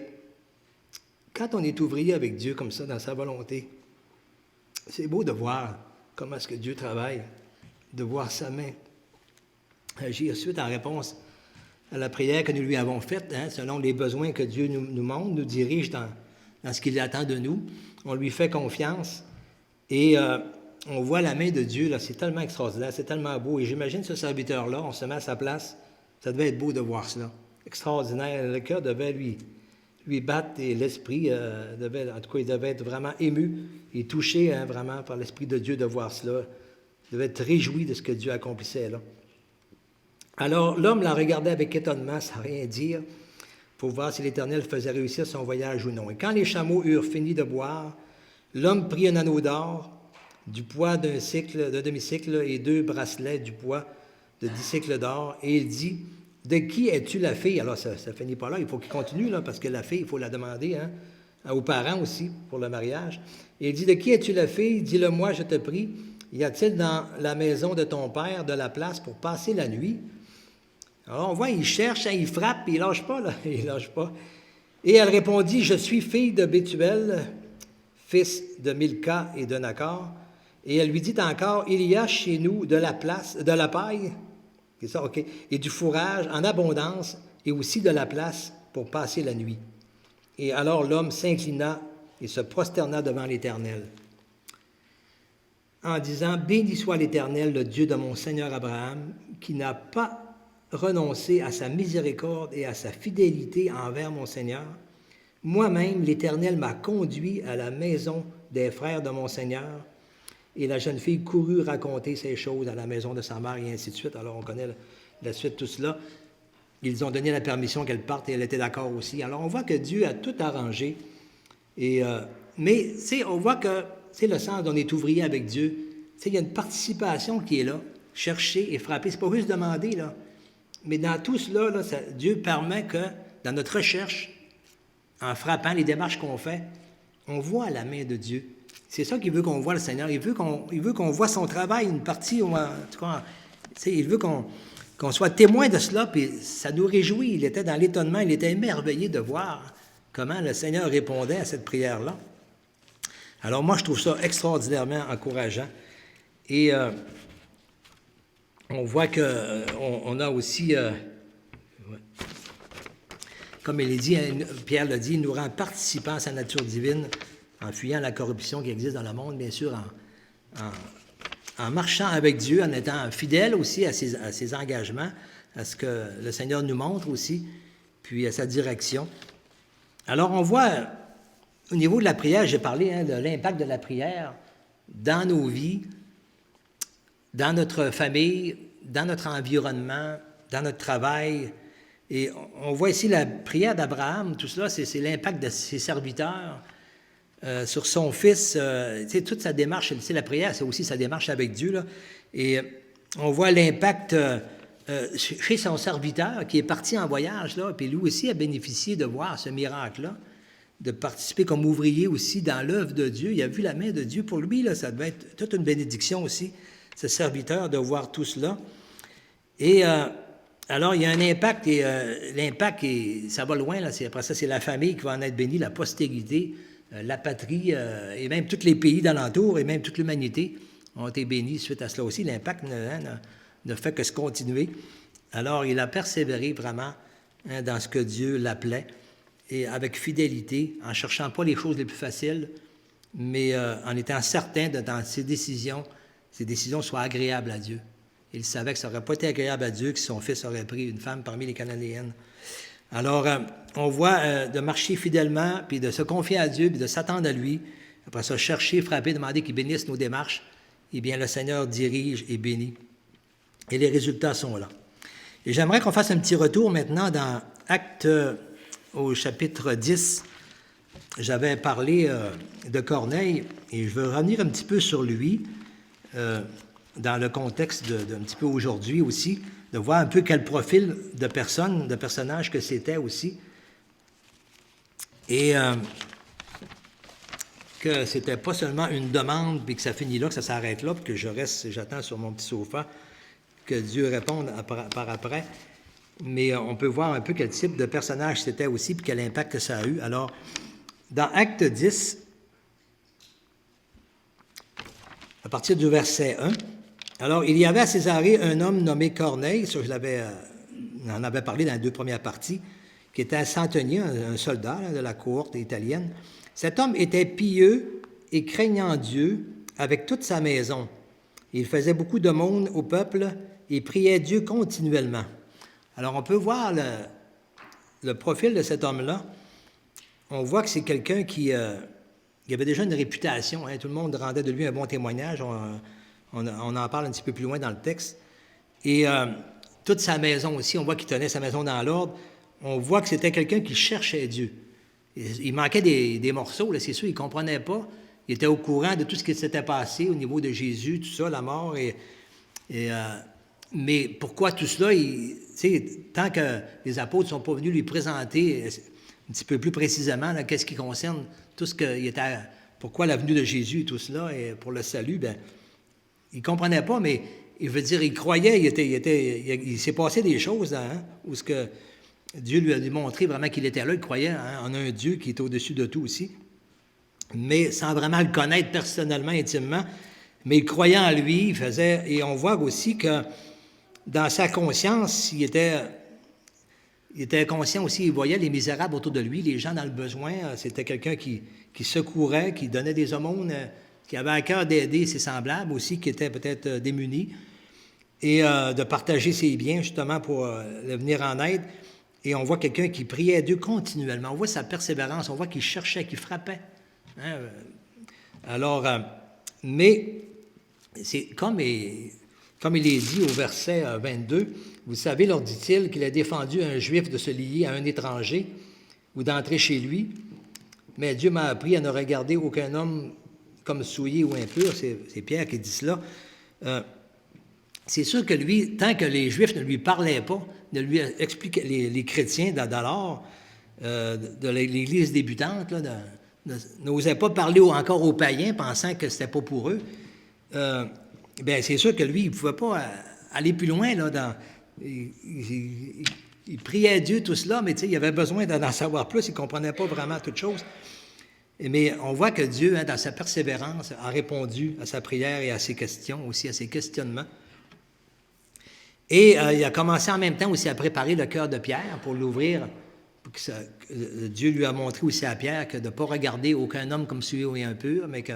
quand on est ouvrier avec Dieu comme ça, dans sa volonté, c'est beau de voir comment est-ce que Dieu travaille, de voir sa main agir suite en réponse à la prière que nous lui avons faite, hein, selon les besoins que Dieu nous montre, nous dirige dans ce qu'il attend de nous. On lui fait confiance et on voit la main de Dieu, là, c'est tellement extraordinaire, c'est tellement beau. Et j'imagine ce serviteur-là, on se met à sa place, ça devait être beau de voir cela. Extraordinaire, le cœur devait lui battre et l'esprit devait, en tout cas, il devait être vraiment ému et touché hein, vraiment par l'Esprit de Dieu de voir cela. Il devait être réjoui de ce que Dieu accomplissait là. Alors, l'homme la regardait avec étonnement, sans rien dire, pour voir si l'Éternel faisait réussir son voyage ou non. Et quand les chameaux eurent fini de boire, l'homme prit un anneau d'or, du poids d'un demi-cycle, et 2 bracelets du poids de 10 cycles d'or, et il dit, « De qui es-tu la fille? » Alors, ça ne finit pas là, il faut qu'il continue, là, parce que la fille, il faut la demander hein, aux parents aussi, pour le mariage. Et il dit, « De qui es-tu la fille? Dis-le-moi, je te prie. Y a-t-il dans la maison de ton père de la place pour passer la nuit? » Alors, on voit, il cherche, hein, il frappe, puis il ne lâche pas, là. Il ne lâche pas. Et elle répondit, « Je suis fille de Bethuel, fils de Milca et de Nachor. » Et elle lui dit encore, « Il y a chez nous de la paille, c'est ça, OK, et du fourrage en abondance, et aussi de la place pour passer la nuit. » Et alors l'homme s'inclina et se prosterna devant l'Éternel, en disant, « Béni soit l'Éternel, le Dieu de mon Seigneur Abraham, qui n'a pas renoncé à sa miséricorde et à sa fidélité envers mon Seigneur. Moi-même, l'Éternel m'a conduit à la maison des frères de mon Seigneur. » Et la jeune fille courut raconter ces choses à la maison de sa mère, et ainsi de suite. Alors, on connaît la suite de tout cela. Ils ont donné la permission qu'elle parte, et elle était d'accord aussi. Alors, on voit que Dieu a tout arrangé. Mais, tu sais, on voit que, c'est le sens dont on est ouvrier avec Dieu. Tu sais, il y a une participation qui est là. Chercher et frapper. C'est pas juste demander, là. Mais dans tout cela, là, Dieu permet que, dans notre recherche, en frappant les démarches qu'on fait, on voit la main de Dieu. C'est ça qu'il veut qu'on voit, le Seigneur. Il veut qu'on voit son travail, une partie, en tout cas, il veut qu'on soit témoin de cela, puis ça nous réjouit. Il était dans l'étonnement, il était émerveillé de voir comment le Seigneur répondait à cette prière-là. Alors moi, je trouve ça extraordinairement encourageant. Et on voit qu'on a aussi, comme il est dit, Pierre l'a dit, il nous rend participants à sa nature divine en fuyant la corruption qui existe dans le monde, bien sûr, en marchant avec Dieu, en étant fidèle aussi à ses engagements, à ce que le Seigneur nous montre aussi, puis à sa direction. Alors, on voit, au niveau de la prière, j'ai parlé de l'impact de la prière dans nos vies, dans notre famille, dans notre environnement, dans notre travail. Et on voit ici la prière d'Abraham, tout cela, c'est l'impact de ses serviteurs sur son fils. Toute sa démarche, la prière, c'est aussi sa démarche avec Dieu. Là. Et on voit l'impact chez son serviteur qui est parti en voyage, là, puis lui aussi a bénéficié de voir ce miracle-là, de participer comme ouvrier aussi dans l'œuvre de Dieu. Il a vu la main de Dieu pour lui, là, ça devait être toute une bénédiction aussi, ce serviteur, de voir tout cela. Et alors, il y a un impact, et l'impact, ça va loin, là, après ça, c'est la famille qui va en être bénie, la postérité, la patrie, et même tous les pays d'alentour, et même toute l'humanité ont été bénis suite à cela aussi. L'impact ne fait que se continuer. Alors, il a persévéré vraiment dans ce que Dieu l'appelait, et avec fidélité, en ne cherchant pas les choses les plus faciles, mais en étant certain que dans ses décisions soient agréables à Dieu. Il savait que ça n'aurait pas été agréable à Dieu que son fils aurait pris une femme parmi les Cananéennes. Alors, on voit de marcher fidèlement, puis de se confier à Dieu, puis de s'attendre à lui. Après ça, chercher, frapper, demander qu'il bénisse nos démarches. Eh bien, le Seigneur dirige et bénit. Et les résultats sont là. Et j'aimerais qu'on fasse un petit retour maintenant dans Actes au chapitre 10. J'avais parlé de Corneille, et je veux revenir un petit peu sur lui, dans le contexte d'un petit peu aujourd'hui aussi, de voir un peu quel profil de personne, de personnage que c'était aussi. Et que c'était pas seulement une demande, puis que ça finit là, que ça s'arrête là, puis que je reste, j'attends sur mon petit sofa, que Dieu réponde par après. Mais on peut voir un peu quel type de personnage c'était aussi, puis quel impact que ça a eu. Alors, dans Acte 10, à partir du verset 1, alors, il y avait à Césarée un homme nommé Corneille, ça on en avait parlé dans les 2 premières parties, qui était un centenier, un soldat de la cohorte italienne. Cet homme était pieux et craignant Dieu avec toute sa maison. Il faisait beaucoup d'aumônes au peuple et priait Dieu continuellement. Alors, on peut voir le profil de cet homme-là. On voit que c'est quelqu'un qui avait déjà une réputation. Tout le monde rendait de lui un bon témoignage. On en parle un petit peu plus loin dans le texte. Et toute sa maison aussi, on voit qu'il tenait sa maison dans l'ordre. On voit que c'était quelqu'un qui cherchait Dieu. Il manquait des morceaux, là, c'est sûr, il ne comprenait pas. Il était au courant de tout ce qui s'était passé au niveau de Jésus, tout ça, la mort. Mais pourquoi tout cela? Tant que les apôtres ne sont pas venus lui présenter un petit peu plus précisément qu'est-ce qui concerne tout ce qu'il était... Pourquoi la venue de Jésus et tout cela, et pour le salut, bien, il ne comprenait pas, mais il veut dire, il croyait, il s'est passé des choses où ce que Dieu lui a démontré vraiment qu'il était là, il croyait en un Dieu qui est au-dessus de tout aussi, mais sans vraiment le connaître personnellement, intimement, mais il croyait en lui, il faisait, et on voit aussi que dans sa conscience, il était conscient aussi, il voyait les misérables autour de lui, les gens dans le besoin, c'était quelqu'un qui secourait, qui donnait des aumônes, qui avait à cœur d'aider ses semblables aussi, qui étaient peut-être démunis, et de partager ses biens, justement, pour le venir en aide. Et on voit quelqu'un qui priait à Dieu continuellement. On voit sa persévérance, on voit qu'il cherchait, qu'il frappait. Alors, mais c'est comme il est dit au verset 22, « Vous savez, leur dit-il, qu'il a défendu à un Juif de se lier à un étranger ou d'entrer chez lui, mais Dieu m'a appris à ne regarder aucun homme comme souillé ou impur. » C'est Pierre qui dit cela. C'est sûr que lui, tant que les Juifs ne lui parlaient pas, ne lui expliquaient, les chrétiens d'alors, de l'Église débutante, n'osaient pas parler encore aux païens, pensant que c'était pas pour eux, bien, c'est sûr que lui, il ne pouvait pas aller plus loin. Il priait à Dieu, tout cela, mais il avait besoin d'en savoir plus. Il ne comprenait pas vraiment toutes choses. Mais on voit que Dieu, dans sa persévérance, a répondu à sa prière et à ses questions, aussi à ses questionnements. Et il a commencé en même temps aussi à préparer le cœur de Pierre pour l'ouvrir. Dieu lui a montré aussi à Pierre que de ne pas regarder aucun homme comme celui est impur, mais que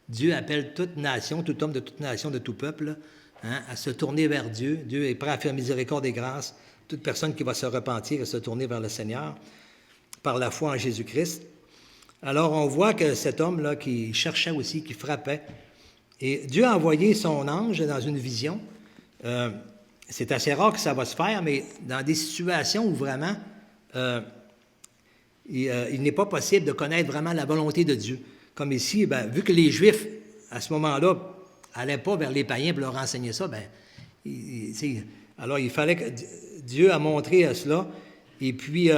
Dieu appelle toute nation, tout homme de toute nation, de tout peuple, hein, à se tourner vers Dieu. Dieu est prêt à faire miséricorde et grâce. Toute personne qui va se repentir et se tourner vers le Seigneur par la foi en Jésus-Christ. Alors, on voit que cet homme-là qui cherchait aussi, qui frappait, et Dieu a envoyé son ange dans une vision. C'est assez rare que ça va se faire, mais dans des situations où vraiment il n'est pas possible de connaître vraiment la volonté de Dieu. Comme ici, vu que les Juifs, à ce moment-là, n'allaient pas vers les païens pour leur enseigner ça, alors il fallait que Dieu a montré cela, et puis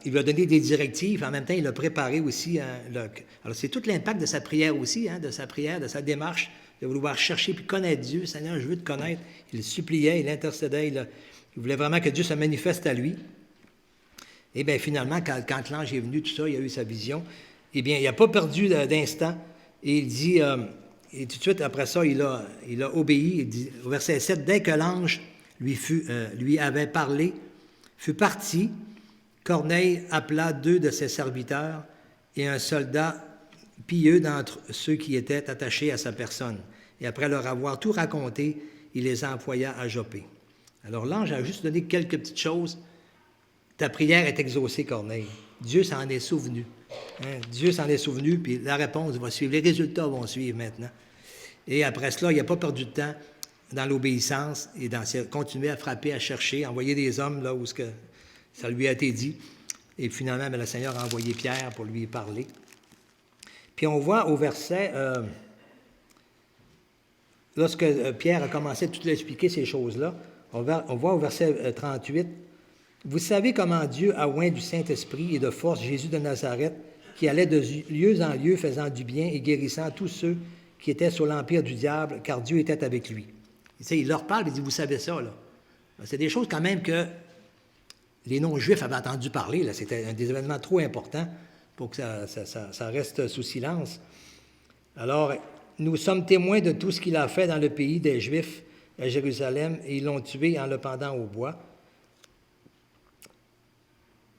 il lui a donné des directives, en même temps il a préparé aussi. Alors c'est tout l'impact de sa prière aussi, hein, de sa prière, de sa démarche, de vouloir chercher puis connaître Dieu. Seigneur, je veux te connaître. Il suppliait, il intercédait, il voulait vraiment que Dieu se manifeste à lui. Et bien finalement, quand l'ange est venu, tout ça, il a eu sa vision, eh bien il n'a pas perdu d'instant, et il dit, et tout de suite après ça, il a obéi. Il dit, au verset 7, dès que l'ange lui avait parlé, fut parti, Corneille appela 2 de ses serviteurs et un soldat pieux d'entre ceux qui étaient attachés à sa personne. Et après leur avoir tout raconté, il les envoya à Joppé. Alors l'ange a juste donné quelques petites choses. Ta prière est exaucée, Corneille. Dieu s'en est souvenu. Hein? Dieu s'en est souvenu, puis la réponse va suivre. Les résultats vont suivre maintenant. Et après cela, il n'a pas perdu de temps dans l'obéissance et dans continuer à frapper, à chercher, à envoyer des hommes là où ça lui a été dit. Et finalement, le Seigneur a envoyé Pierre pour lui parler. Puis on voit au verset, lorsque Pierre a commencé à tout expliquer ces choses-là, on voit au verset 38, « Vous savez comment Dieu a oint du Saint-Esprit et de force Jésus de Nazareth, qui allait de lieu en lieu faisant du bien et guérissant tous ceux qui étaient sous l'empire du diable, car Dieu était avec lui. » Il leur parle, il dit, « Vous savez ça, là. » C'est des choses quand même que les non-juifs avaient entendu parler. Là. C'était des événements trop importants pour que ça reste sous silence. Alors, nous sommes témoins de tout ce qu'il a fait dans le pays des Juifs à Jérusalem, et ils l'ont tué en le pendant au bois.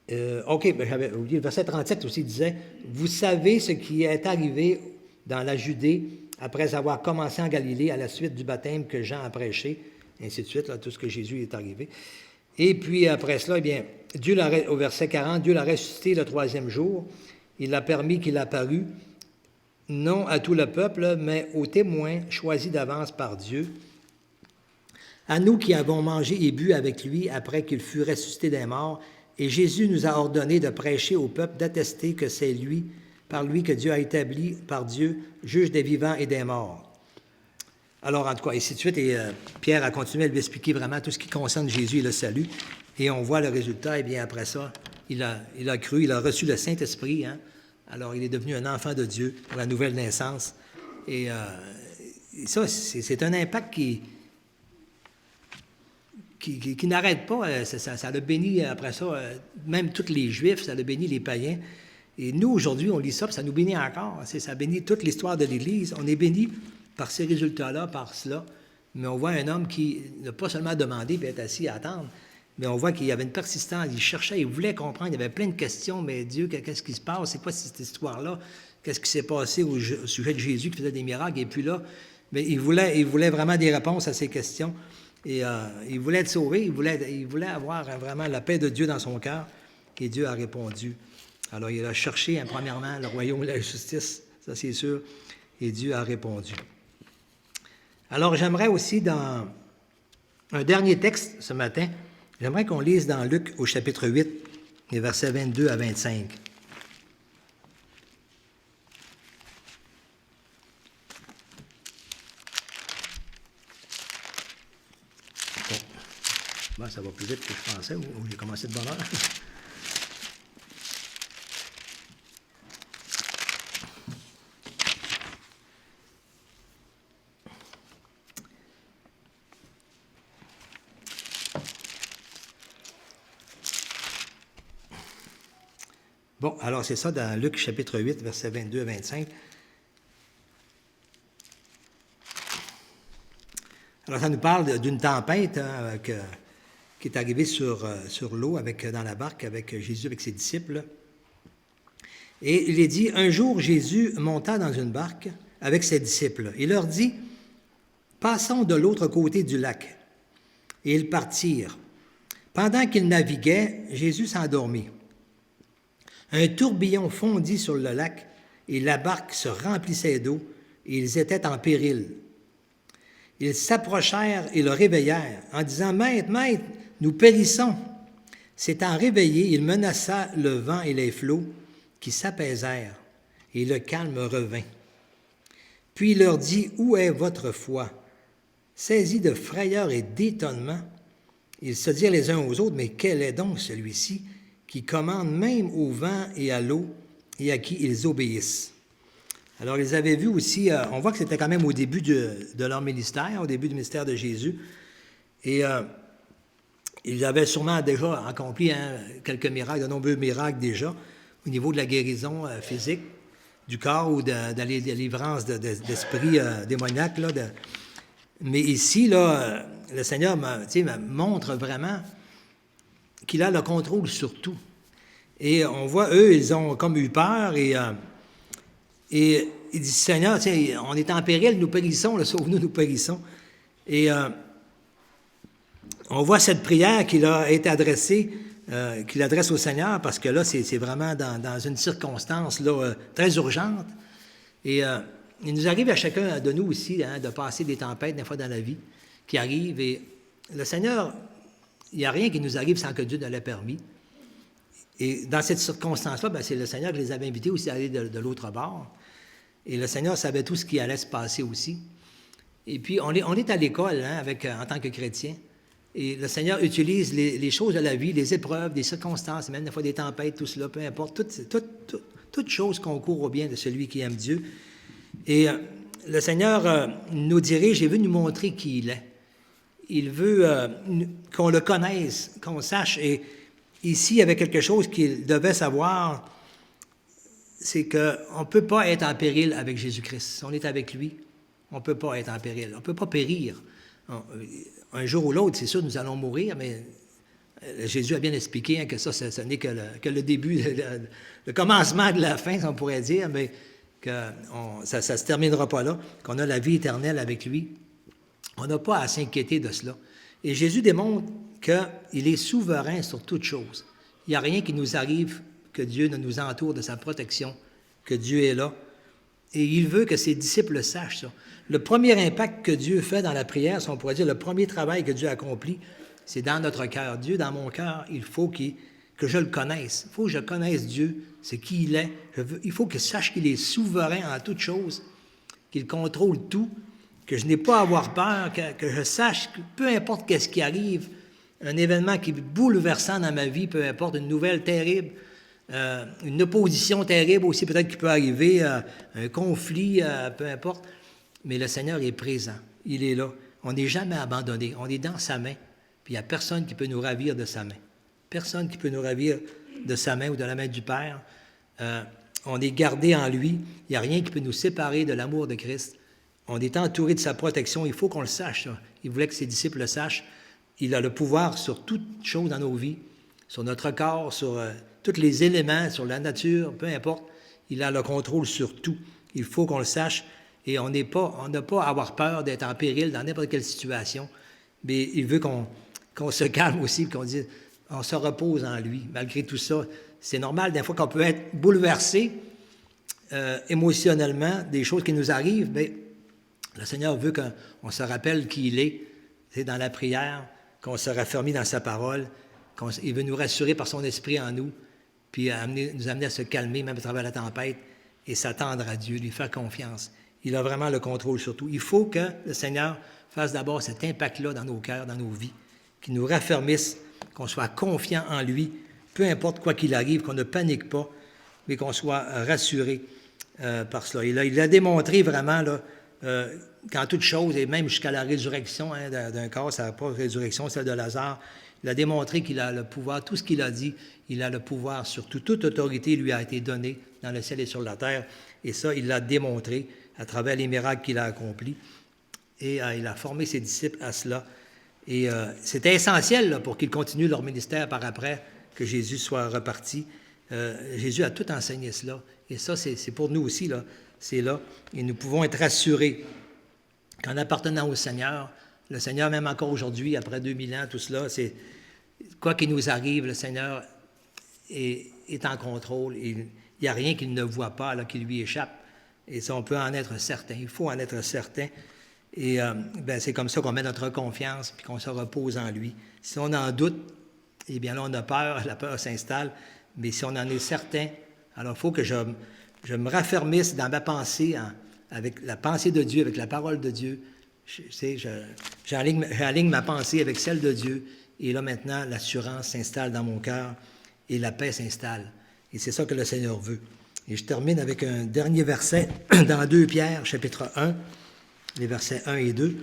J'avais oublié, le verset 37 aussi disait, « Vous savez ce qui est arrivé dans la Judée après avoir commencé en Galilée à la suite du baptême que Jean a prêché, ainsi de suite, là, tout ce que Jésus est arrivé. Et puis après cela, eh bien, au verset 40, Dieu l'a ressuscité le 3e jour. Il a permis qu'il apparût, non à tout le peuple, mais aux témoins choisis d'avance par Dieu, à nous qui avons mangé et bu avec lui après qu'il fut ressuscité des morts. Et Jésus nous a ordonné de prêcher au peuple, d'attester que c'est lui, par lui que Dieu a établi, par Dieu, juge des vivants et des morts. » Alors, en tout cas, ainsi de suite, et Pierre a continué à lui expliquer vraiment tout ce qui concerne Jésus et le salut. Et on voit le résultat, et bien après ça, il a cru, il a reçu le Saint-Esprit. Hein? Alors, il est devenu un enfant de Dieu pour la nouvelle naissance. Et ça, c'est un impact qui n'arrête pas. Ça l'a béni après ça, même tous les Juifs, ça l'a béni les païens. Et nous, aujourd'hui, on lit ça, puis ça nous bénit encore. Ça bénit toute l'histoire de l'Église. On est béni par ces résultats-là, par cela. Mais on voit un homme qui n'a pas seulement demandé puis être assis à attendre, mais on voit qu'il y avait une persistance, il cherchait, il voulait comprendre, il y avait plein de questions, mais Dieu, qu'est-ce qui se passe? C'est quoi cette histoire-là? Qu'est-ce qui s'est passé au sujet de Jésus qui faisait des miracles? Et puis là, mais il voulait vraiment des réponses à ces questions. Et il voulait être sauvé, il voulait avoir vraiment la paix de Dieu dans son cœur, et Dieu a répondu. Alors il a cherché, premièrement, le royaume et la justice, ça c'est sûr, et Dieu a répondu. Alors, j'aimerais aussi, dans un dernier texte ce matin, j'aimerais qu'on lise dans Luc au chapitre 8, les versets 22 à 25. Bon, ça va plus vite que je pensais, ou j'ai commencé de bonne heure. Bon, alors c'est ça dans Luc chapitre 8, versets 22 à 25. Alors ça nous parle d'une tempête, hein, avec qui est arrivé sur l'eau dans la barque avec Jésus, avec ses disciples. Et il est dit, un jour, Jésus monta dans une barque avec ses disciples. Il leur dit, passons de l'autre côté du lac. Et ils partirent. Pendant qu'ils naviguaient, Jésus s'endormit. Un tourbillon fondit sur le lac et la barque se remplissait d'eau et ils étaient en péril. Ils s'approchèrent et le réveillèrent en disant, « Maître, Maître, nous périssons. » S'étant réveillé, il menaça le vent et les flots qui s'apaisèrent et le calme revint. Puis il leur dit, « Où est votre foi? » Saisis de frayeur et d'étonnement, ils se dirent les uns aux autres, « Mais quel est donc celui-ci qui commande même au vent et à l'eau et à qui ils obéissent? » Alors, ils avaient vu aussi, on voit que c'était quand même au début de leur ministère, au début du ministère de Jésus. Et ils avaient sûrement déjà accompli quelques miracles, de nombreux miracles déjà, au niveau de la guérison physique du corps ou de la délivrance d'esprits démoniaques. Là, mais ici, là, le Seigneur me montre vraiment qu'il a le contrôle sur tout. Et on voit, eux, ils ont comme eu peur et il dit, Seigneur, on est en péril, nous périssons, sauve-nous, nous périssons. Et on voit cette prière qu'il a été adressée, qu'il adresse au Seigneur, parce que là, c'est vraiment dans une circonstance là, très urgente. Et il nous arrive à chacun de nous aussi de passer des tempêtes, des fois dans la vie, qui arrivent. Et le Seigneur, il n'y a rien qui nous arrive sans que Dieu ne l'ait permis. Et dans cette circonstance-là, c'est le Seigneur qui les avait invités aussi à aller de l'autre bord. Et le Seigneur savait tout ce qui allait se passer aussi. Et puis, on est à l'école en tant que chrétien. Et le Seigneur utilise les choses de la vie, les épreuves, des circonstances, même des fois des tempêtes, tout cela, peu importe. Toute chose concourt au bien de celui qui aime Dieu. Et le Seigneur nous dirige et veut nous montrer qui il est. Il veut qu'on le connaisse, qu'on sache. Et ici, il y avait quelque chose qu'il devait savoir, c'est qu'on ne peut pas être en péril avec Jésus-Christ. Si on est avec lui, on ne peut pas être en péril. On ne peut pas périr. Un jour ou l'autre, c'est sûr, nous allons mourir, mais Jésus a bien expliqué que ça, ce n'est que le début, le commencement de la fin, on pourrait dire, mais que ça ne se terminera pas là, qu'on a la vie éternelle avec lui. On n'a pas à s'inquiéter de cela. Et Jésus démontre qu'il est souverain sur toutes choses. Il n'y a rien qui nous arrive que Dieu ne nous entoure de sa protection, que Dieu est là. Et il veut que ses disciples sachent ça. Le premier impact que Dieu fait dans la prière, si on pourrait dire, le premier travail que Dieu accomplit, c'est dans notre cœur. Dieu, dans mon cœur, il faut que je le connaisse. Il faut que je connaisse Dieu, c'est qui il est. Il faut que je sache qu'il est souverain en toutes choses, qu'il contrôle tout, que je n'ai pas à avoir peur, que je sache que peu importe qu'est-ce qui arrive, un événement qui est bouleversant dans ma vie, peu importe, une nouvelle terrible, une opposition terrible aussi peut-être qui peut arriver, un conflit, peu importe, mais le Seigneur est présent, il est là. On n'est jamais abandonné, on est dans sa main, puis il n'y a personne qui peut nous ravir de sa main. Personne qui peut nous ravir de sa main ou de la main du Père. On est gardé en lui, il n'y a rien qui peut nous séparer de l'amour de Christ. On est entouré de sa protection, il faut qu'on le sache. Ça. Il voulait que ses disciples le sachent. Il a le pouvoir sur toutes choses dans nos vies, sur notre corps, sur tous les éléments, sur la nature, peu importe. Il a le contrôle sur tout. Il faut qu'on le sache. Et on n'a pas à avoir peur d'être en péril dans n'importe quelle situation. Mais il veut qu'on se calme aussi, qu'on dise, on se repose en lui. Malgré tout ça, c'est normal, des fois qu'on peut être bouleversé émotionnellement, des choses qui nous arrivent, mais le Seigneur veut qu'on se rappelle qui il est. C'est dans la prière, qu'on se raffermit dans sa parole, il veut nous rassurer par son esprit en nous, puis nous amener à se calmer, même à travers la tempête, et s'attendre à Dieu, lui faire confiance. Il a vraiment le contrôle sur tout. Il faut que le Seigneur fasse d'abord cet impact-là dans nos cœurs, dans nos vies, qu'il nous raffermisse, qu'on soit confiant en lui, peu importe quoi qu'il arrive, qu'on ne panique pas, mais qu'on soit rassuré par cela. Il a démontré vraiment là, qu'en toute chose, et même jusqu'à la résurrection d'un corps, ça n'a pas de résurrection, celle de Lazare, il a démontré qu'il a le pouvoir, tout ce qu'il a dit, il a le pouvoir sur tout. Toute autorité lui a été donnée dans le ciel et sur la terre. Et ça, il l'a démontré à travers les miracles qu'il a accomplis. Et il a formé ses disciples à cela. Et c'était essentiel là, pour qu'ils continuent leur ministère par après, que Jésus soit reparti. Jésus a tout enseigné cela. Et ça, c'est pour nous aussi, là. C'est là. Et nous pouvons être rassurés qu'en appartenant au Seigneur, le Seigneur, même encore aujourd'hui, après 2000 ans, tout cela, c'est quoi qu'il nous arrive, le Seigneur est en contrôle. Il n'y a rien qu'il ne voit pas, là, qui lui échappe. Et ça, on peut en être certain. Il faut en être certain. Et c'est comme ça qu'on met notre confiance puis qu'on se repose en lui. Si on en doute, eh bien là, on a peur, la peur s'installe. Mais si on en est certain, alors il faut que je me raffermisse dans ma pensée, avec la pensée de Dieu, avec la parole de Dieu. J'aligne ma pensée avec celle de Dieu. Et là, maintenant, l'assurance s'installe dans mon cœur et la paix s'installe. Et c'est ça que le Seigneur veut. Et je termine avec un dernier verset dans 2 Pierre, chapitre 1, les versets 1 et 2.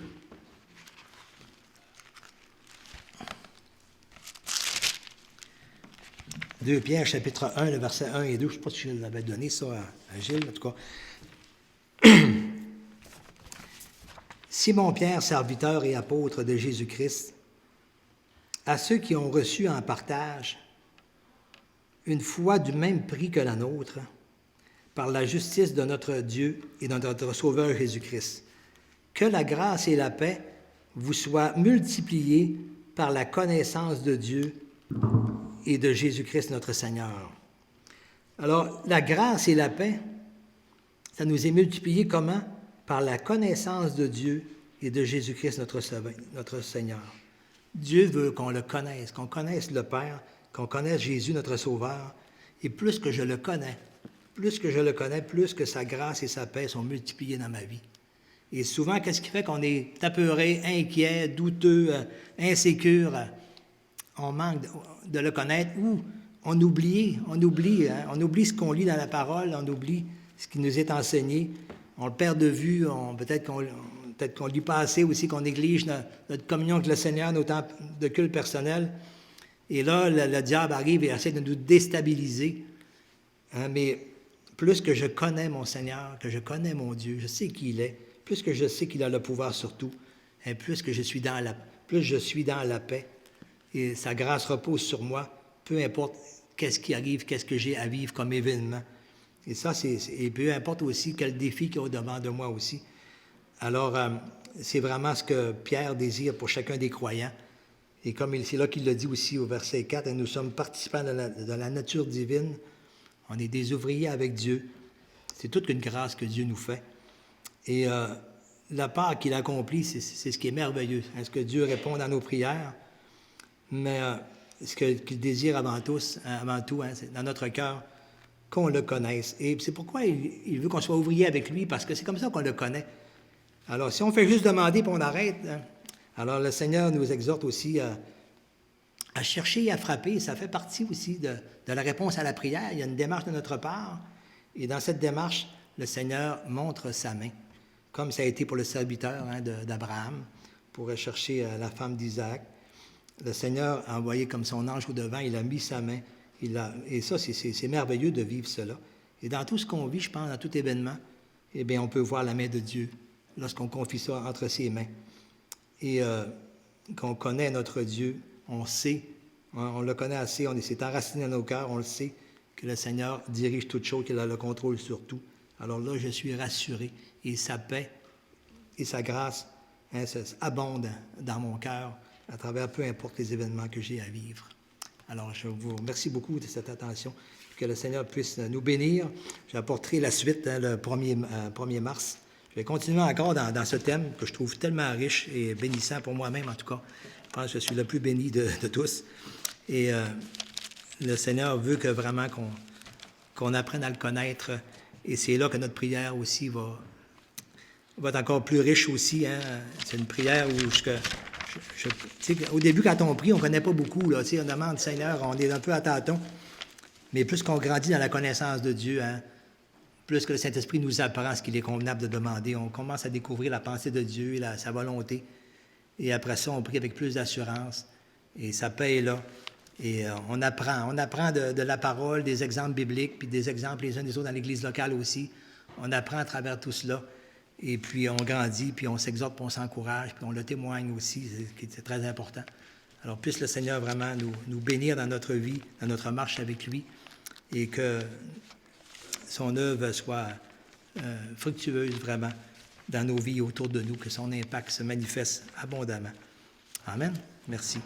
« 2 Pierre, chapitre 1, le verset 1 et 2. Je ne sais pas si je l'avais donné ça à Gilles, en tout cas. « Simon Pierre, serviteur et apôtre de Jésus-Christ, à ceux qui ont reçu en partage une foi du même prix que la nôtre, par la justice de notre Dieu et de notre Sauveur Jésus-Christ, que la grâce et la paix vous soient multipliées par la connaissance de Dieu et de Jésus-Christ notre Seigneur. » Alors, la grâce et la paix, ça nous est multiplié comment? Par la connaissance de Dieu et de Jésus-Christ notre Seigneur. Dieu veut qu'on le connaisse, qu'on connaisse le Père, qu'on connaisse Jésus notre Sauveur. Et plus que je le connais, plus que sa grâce et sa paix sont multipliées dans ma vie. Et souvent, qu'est-ce qui fait qu'on est apeuré, inquiet, douteux, insécure? On manque de le connaître ou on oublie ce qu'on lit dans la parole, on oublie ce qui nous est enseigné, on le perd de vue, peut-être qu'on lit pas assez aussi, qu'on néglige notre communion avec le Seigneur, nos temps de culte personnel. Et là, le diable arrive et essaie de nous déstabiliser. Mais plus que je connais mon Seigneur, que je connais mon Dieu, je sais qui il est, plus que je sais qu'il a le pouvoir sur tout, et plus je suis dans la paix, et sa grâce repose sur moi, peu importe qu'est-ce qui arrive, qu'est-ce que j'ai à vivre comme événement. Et ça, et peu importe aussi quel défi qu'il y a au-devant de moi aussi. Alors, c'est vraiment ce que Pierre désire pour chacun des croyants. Et comme c'est là qu'il le dit aussi au verset 4, nous sommes participants de la nature divine. On est des ouvriers avec Dieu. C'est toute une grâce que Dieu nous fait. Et la part qu'il accomplit, c'est ce qui est merveilleux. Est-ce que Dieu répond à nos prières? Mais ce qu'il désire avant tout, c'est dans notre cœur, qu'on le connaisse. Et c'est pourquoi il veut qu'on soit ouvrier avec lui, parce que c'est comme ça qu'on le connaît. Alors, si on fait juste demander et on arrête, alors le Seigneur nous exhorte aussi à chercher et à frapper. Ça fait partie aussi de la réponse à la prière. Il y a une démarche de notre part. Et dans cette démarche, le Seigneur montre sa main, comme ça a été pour le serviteur d'Abraham, pour chercher la femme d'Isaac. Le Seigneur a envoyé comme son ange au devant, il a mis sa main. Et ça, c'est merveilleux de vivre cela. Et dans tout ce qu'on vit, je pense, dans tout événement, eh bien, on peut voir la main de Dieu lorsqu'on confie ça entre ses mains. Et qu'on connaît notre Dieu, on sait, on le connaît assez, c'est enraciné dans nos cœurs, on le sait, que le Seigneur dirige toutes choses, qu'il a le contrôle sur tout. Alors là, je suis rassuré. Et sa paix et sa grâce abondent dans mon cœur à travers peu importe les événements que j'ai à vivre. Alors, je vous remercie beaucoup de cette attention. Que le Seigneur puisse nous bénir. J'apporterai la suite le 1er mars. Je vais continuer encore dans ce thème que je trouve tellement riche et bénissant pour moi-même, en tout cas. Je pense que je suis le plus béni de tous. Et le Seigneur veut que vraiment qu'on apprenne à le connaître. Et c'est là que notre prière aussi va être encore plus riche aussi. C'est une prière où au début, quand on prie, on ne connaît pas beaucoup. Là, on demande, Seigneur, on est un peu à tâtons. Mais plus qu'on grandit dans la connaissance de Dieu, plus que le Saint-Esprit nous apprend ce qu'il est convenable de demander, on commence à découvrir la pensée de Dieu et sa volonté. Et après ça, on prie avec plus d'assurance. Et sa paix est là. Et on apprend de la parole, des exemples bibliques, puis des exemples les uns des autres dans l'Église locale aussi. On apprend à travers tout cela. Et puis on grandit, puis on s'exhorte, puis on s'encourage, puis on le témoigne aussi, c'est très important. Alors puisse le Seigneur vraiment nous bénir dans notre vie, dans notre marche avec lui, et que son œuvre soit fructueuse vraiment dans nos vies autour de nous, que son impact se manifeste abondamment. Amen. Merci.